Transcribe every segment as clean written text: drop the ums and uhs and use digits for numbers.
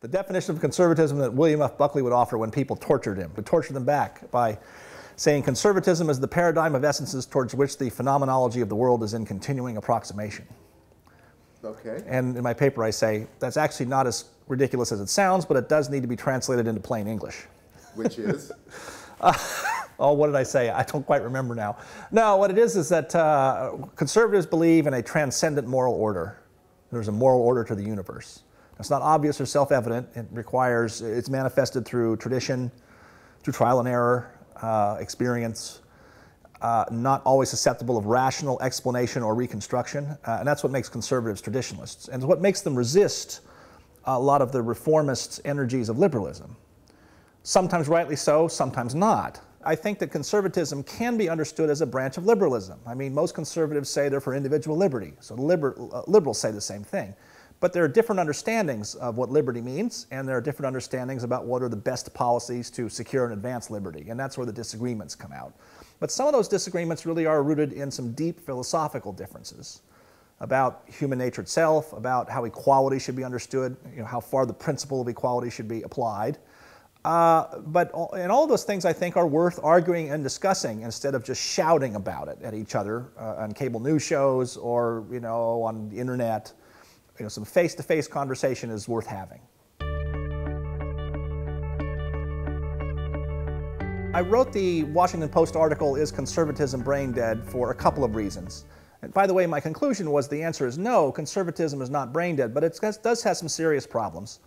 The definition of conservatism that William F. Buckley would offer when people tortured him, would torture them back by saying conservatism is the paradigm of essences towards which the phenomenology of the world is in continuing approximation. Okay. And in my paper I say that's actually not as ridiculous as it sounds, but it does need to be translated into plain English. Which is? Oh, what did I say? I don't quite remember now. No, what it is that conservatives believe in a transcendent moral order. There's a moral order to the universe. It's not obvious or self-evident. It's manifested through tradition, through trial and error, experience, not always susceptible of rational explanation or reconstruction. And that's what makes conservatives traditionalists. And what makes them resist a lot of the reformist energies of liberalism. Sometimes rightly so, sometimes not. I think that conservatism can be understood as a branch of liberalism. I mean, most conservatives say they're for individual liberty, so liberals say the same thing. But there are different understandings of what liberty means, and there are different understandings about what are the best policies to secure and advance liberty, and that's where the disagreements come out. But some of those disagreements really are rooted in some deep philosophical differences about human nature itself, about how equality should be understood, how far the principle of equality should be applied. And all of those things I think are worth arguing and discussing instead of just shouting about it at each other on cable news shows or on the internet. Some face-to-face conversation is worth having. I wrote the Washington Post article, "Is Conservatism Brain Dead?" for a couple of reasons. And by the way, my conclusion was the answer is no, conservatism is not brain dead, but it does have some serious problems.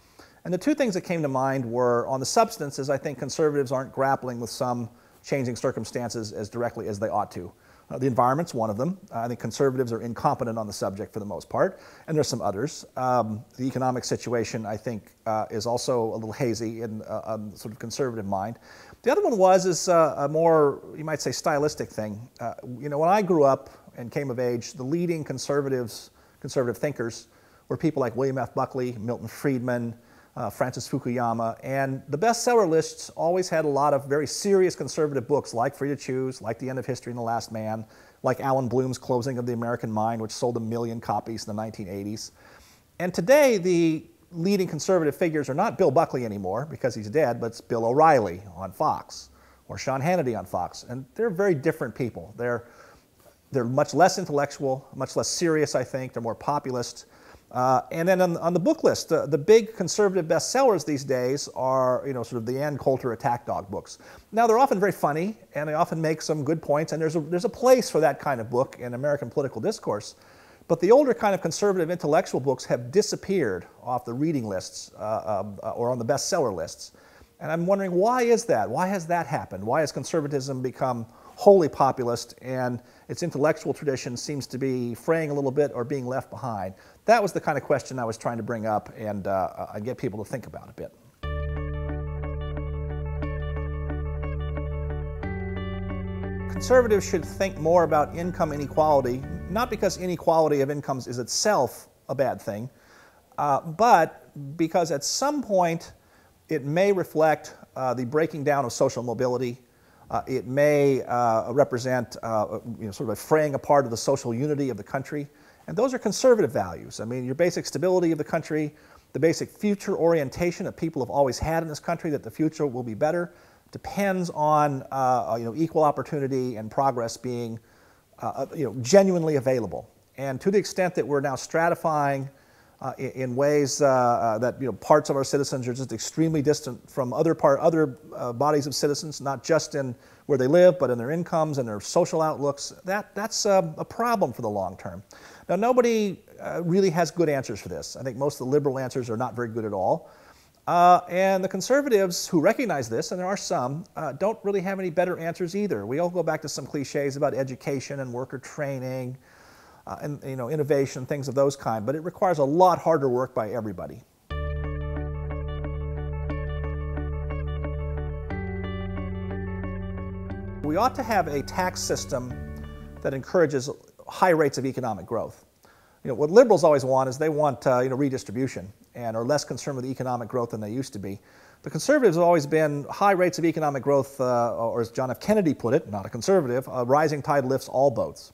And the two things that came to mind were, on the substance, is I think conservatives aren't grappling with some changing circumstances as directly as they ought to. The environment's one of them. I think conservatives are incompetent on the subject for the most part, and there's some others. The economic situation, I think, is also a little hazy in a sort of conservative mind. The other one is a more, you might say, stylistic thing. When I grew up and came of age, the leading conservative thinkers were people like William F. Buckley, Milton Friedman, Francis Fukuyama, and the bestseller lists always had a lot of very serious conservative books like Free to Choose, like The End of History and the Last Man, like Alan Bloom's Closing of the American Mind, which sold 1 million copies in the 1980s. And today, the leading conservative figures are not Bill Buckley anymore, because he's dead, but it's Bill O'Reilly on Fox, or Sean Hannity on Fox. And they're very different people. They're much less intellectual, much less serious, I think. They're more populist. And then on the book list, the big conservative bestsellers these days are, sort of the Ann Coulter attack dog books. Now, they're often very funny, and they often make some good points, and there's a place for that kind of book in American political discourse. But the older kind of conservative intellectual books have disappeared off the reading lists or on the bestseller lists. And I'm wondering, why is that? Why has that happened? Why has conservatism become wholly populist and its intellectual tradition seems to be fraying a little bit or being left behind? That was the kind of question I was trying to bring up and get people to think about a bit. Conservatives should think more about income inequality, not because inequality of incomes is itself a bad thing, but because at some point it may reflect the breaking down of social mobility. It may represent sort of a fraying apart of the social unity of the country. And those are conservative values. I mean, your basic stability of the country, the basic future orientation that people have always had in this country, that the future will be better, depends on equal opportunity and progress being genuinely available. And to the extent that we're now stratifying in ways that parts of our citizens are just extremely distant from other bodies of citizens, not just in where they live, but in their incomes and their social outlooks, that's a problem for the long term. Now, nobody really has good answers for this. I think most of the liberal answers are not very good at all. And the conservatives who recognize this, and there are some, don't really have any better answers either. We all go back to some cliches about education and worker training, and innovation, things of those kind, but it requires a lot harder work by everybody. We ought to have a tax system that encourages high rates of economic growth. What liberals always want is they want redistribution and are less concerned with economic growth than they used to be. The conservatives have always been high rates of economic growth, or as John F. Kennedy put it, not a conservative, a rising tide lifts all boats.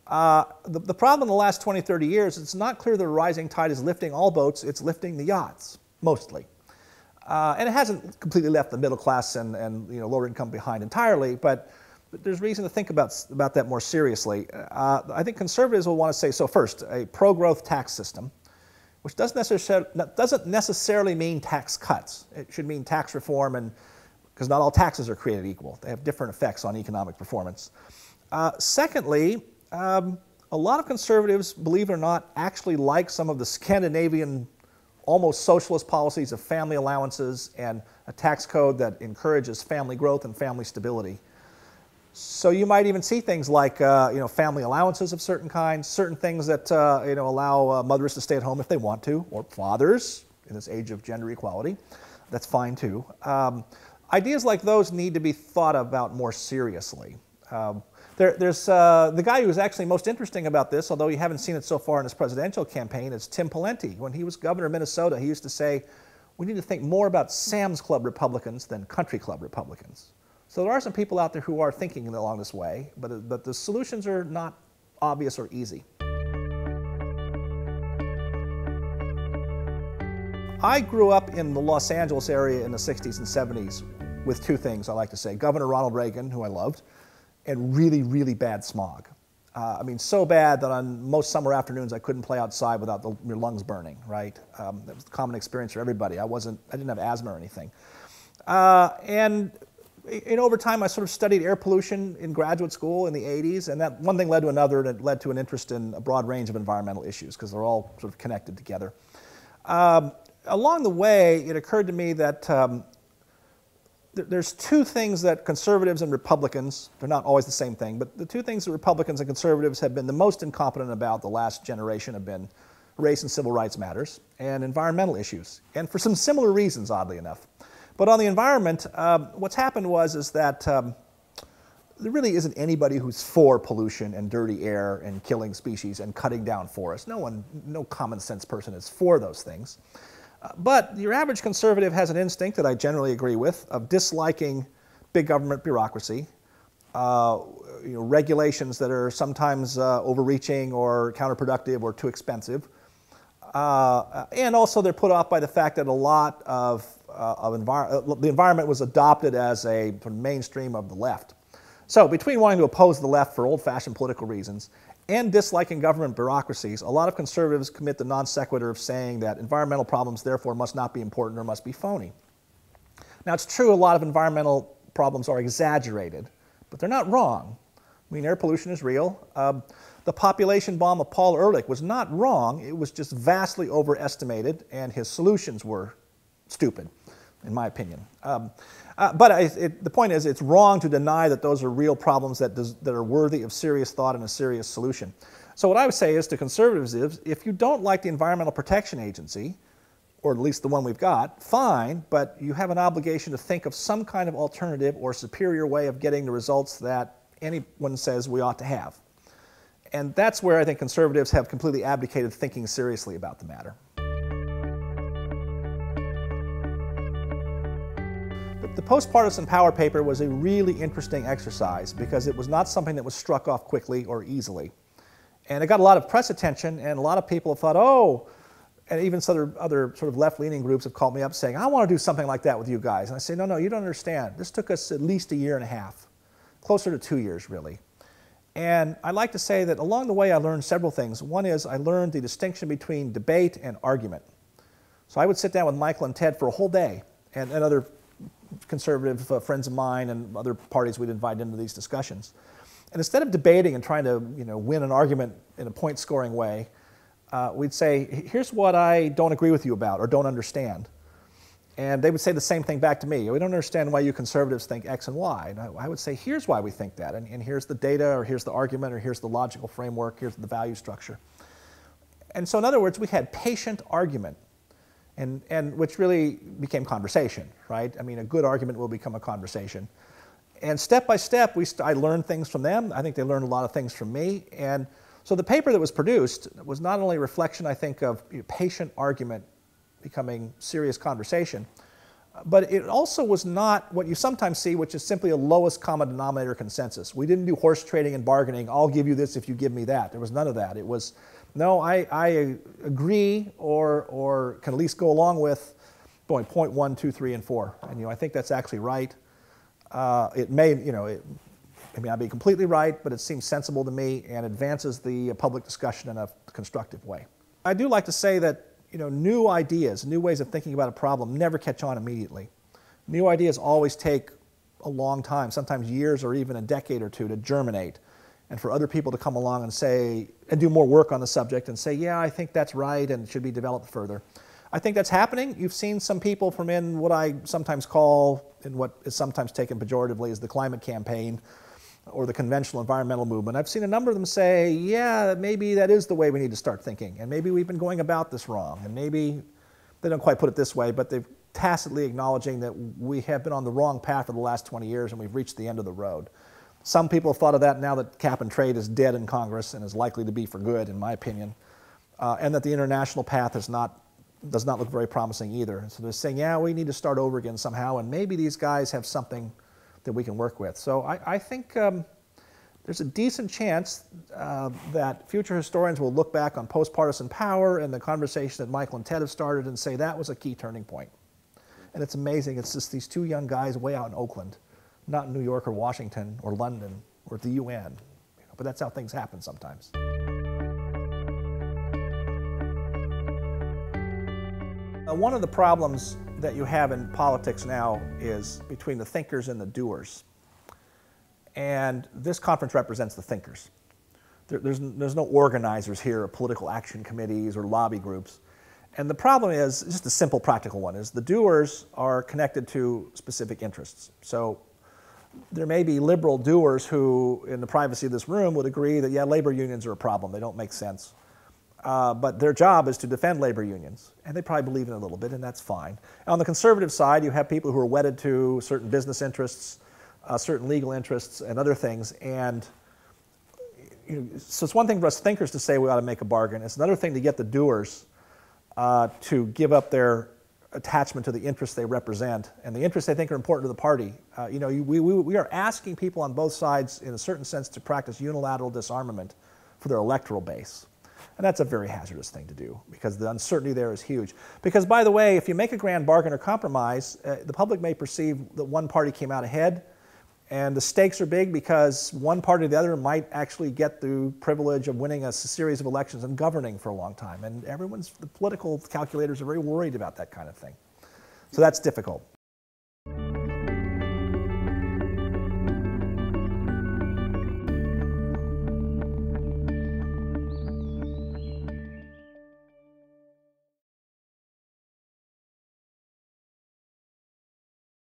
The problem in the last 20, 30 years, it's not clear the rising tide is lifting all boats, it's lifting the yachts, mostly. And it hasn't completely left the middle class and lower income behind entirely, but there's reason to think about that more seriously. I think conservatives will want to say, so first, a pro-growth tax system, which doesn't necessarily mean tax cuts. It should mean tax reform, and because not all taxes are created equal. They have different effects on economic performance. Secondly, a lot of conservatives, believe it or not, actually like some of the Scandinavian almost socialist policies of family allowances and a tax code that encourages family growth and family stability. So you might even see things like family allowances of certain kinds, certain things that allow mothers to stay at home if they want to, or fathers in this age of gender equality. That's fine too. Ideas like those need to be thought about more seriously. There's the guy who was actually most interesting about this, although you haven't seen it so far in his presidential campaign, is Tim Pawlenty. When he was governor of Minnesota, he used to say, we need to think more about Sam's Club Republicans than country club Republicans. So there are some people out there who are thinking along this way, but the solutions are not obvious or easy. I grew up in the Los Angeles area in the 60s and 70s with two things I like to say. Governor Ronald Reagan, who I loved, and really, really bad smog. I mean, so bad that on most summer afternoons I couldn't play outside without your lungs burning, right? That was a common experience for everybody. I didn't have asthma or anything. And over time I sort of studied air pollution in graduate school in the 80s, and that one thing led to another, and it led to an interest in a broad range of environmental issues because they're all sort of connected together. Along the way, it occurred to me that there's two things that conservatives and Republicans, they're not always the same thing, but the two things that Republicans and conservatives have been the most incompetent about the last generation have been race and civil rights matters and environmental issues, and for some similar reasons, oddly enough. But on the environment, what's happened is that there really isn't anybody who's for pollution and dirty air and killing species and cutting down forests. No common sense person is for those things. But your average conservative has an instinct that I generally agree with of disliking big government bureaucracy, regulations that are sometimes overreaching or counterproductive or too expensive. And also they're put off by the fact that a lot of the environment was adopted as a sort of mainstream of the left. So between wanting to oppose the left for old-fashioned political reasons and disliking government bureaucracies, a lot of conservatives commit the non sequitur of saying that environmental problems therefore must not be important or must be phony. Now it's true a lot of environmental problems are exaggerated, but they're not wrong. I mean, air pollution is real. The population bomb of Paul Ehrlich was not wrong, it was just vastly overestimated, and his solutions were stupid, in my opinion. But the point is, it's wrong to deny that those are real problems that are worthy of serious thought and a serious solution. So what I would say is to conservatives is, if you don't like the Environmental Protection Agency, or at least the one we've got, fine, but you have an obligation to think of some kind of alternative or superior way of getting the results that anyone says we ought to have. And that's where I think conservatives have completely abdicated thinking seriously about the matter. The Post-Partisan Power paper was a really interesting exercise because it was not something that was struck off quickly or easily. And it got a lot of press attention, and a lot of people have thought, oh, and even some other sort of left-leaning groups have called me up saying, I want to do something like that with you guys. And I say, no, you don't understand. This took us at least 1.5 years, closer to 2 years, really. And I like to say that along the way I learned several things. One is I learned the distinction between debate and argument. So I would sit down with Michael and Ted for a whole day, and other conservative friends of mine and other parties we'd invite into these discussions. And instead of debating and trying to win an argument in a point-scoring way, we'd say, here's what I don't agree with you about or don't understand. And they would say the same thing back to me. We don't understand why you conservatives think X and Y. And I would say, here's why we think that. And here's the data, or here's the argument, or here's the logical framework, here's the value structure. And so in other words, we had patient argument. And which really became conversation, right? I mean, a good argument will become a conversation. And step by step, I learned things from them. I think they learned a lot of things from me. And so the paper that was produced was not only a reflection, I think, of patient argument becoming serious conversation, but it also was not what you sometimes see, which is simply a lowest common denominator consensus. We didn't do horse trading and bargaining. I'll give you this if you give me that. There was none of that. It was, no, I agree or can at least go along with point 1, 2, 3, and 4. And I think that's actually right. It may, it may not be completely right, but it seems sensible to me and advances the public discussion in a constructive way. I do like to say that new ideas, new ways of thinking about a problem never catch on immediately. New ideas always take a long time, sometimes years or even a decade or two to germinate, and for other people to come along and say, and do more work on the subject and say, yeah, I think that's right and it should be developed further. I think that's happening. You've seen some people from in what I sometimes call, in what is sometimes taken pejoratively as the climate campaign or the conventional environmental movement. I've seen a number of them say, yeah, maybe that is the way we need to start thinking, and maybe we've been going about this wrong, and maybe, they don't quite put it this way, but they've tacitly acknowledging that we have been on the wrong path for the last 20 years and we've reached the end of the road. Some people have thought of that now that cap and trade is dead in Congress and is likely to be for good, in my opinion, and that the international path does not look very promising either. So they're saying, yeah, we need to start over again somehow, and maybe these guys have something that we can work with. So I think there's a decent chance that future historians will look back on post-partisan power and the conversation that Michael and Ted have started and say that was a key turning point. And it's amazing, it's just these two young guys way out in Oakland, not in New York or Washington or London or at the UN. But that's how things happen sometimes. One of the problems that you have in politics now is between the thinkers and the doers. And this conference represents the thinkers. There's no organizers here, or political action committees or lobby groups. And the problem is, just a simple practical one, is the doers are connected to specific interests. So there may be liberal doers who, in the privacy of this room, would agree that, yeah, labor unions are a problem, they don't make sense. But their job is to defend labor unions, and they probably believe in it a little bit, and that's fine. And on the conservative side, you have people who are wedded to certain business interests, certain legal interests, and other things. And so it's one thing for us thinkers to say we ought to make a bargain. It's another thing to get the doers to give up their attachment to the interests they represent, and the interests they think are important to the party. We are asking people on both sides, in a certain sense, to practice unilateral disarmament for their electoral base. And that's a very hazardous thing to do, because the uncertainty there is huge. Because, by the way, if you make a grand bargain or compromise, the public may perceive that one party came out ahead, and the stakes are big because one party or the other might actually get the privilege of winning a series of elections and governing for a long time. And the political calculators are very worried about that kind of thing. So that's difficult.